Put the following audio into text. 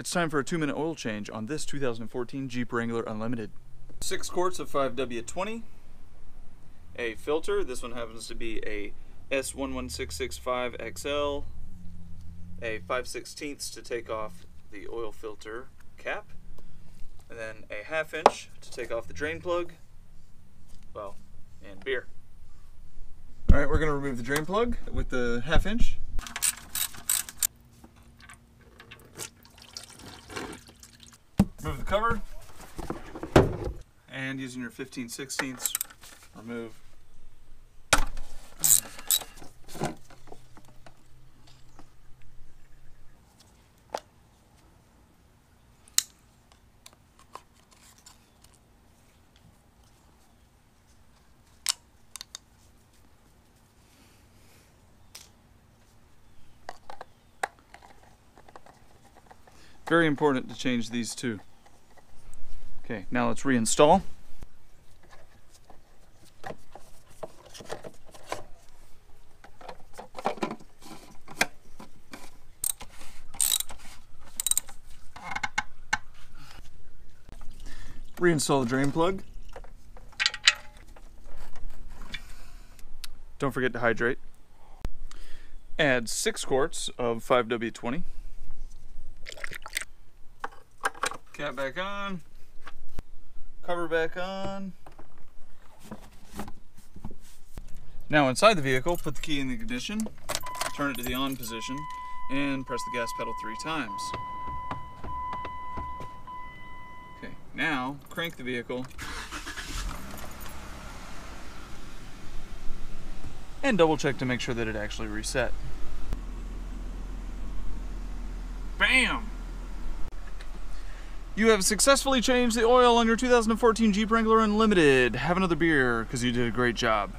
It's time for a 2-minute oil change on this 2014 Jeep Wrangler Unlimited. 6 quarts of 5W20, a filter, this one happens to be a S11665XL, a 5/16 to take off the oil filter cap, and then a 1/2 inch to take off the drain plug, well, and beer. Alright, we're going to remove the drain plug with the 1/2 inch. Remove the cover, and using your 15/16, remove. Very important to change these two. Okay, now let's reinstall. Reinstall the drain plug. Don't forget to hydrate. Add 6 quarts of 5W20. Cap back on. Cover back on. Now inside the vehicle, put the key in the ignition, turn it to the on position, and press the gas pedal 3 times. Okay, now crank the vehicle and double check to make sure that it actually reset. Bam! You have successfully changed the oil on your 2014 Jeep Wrangler Unlimited. Have another beer, because you did a great job.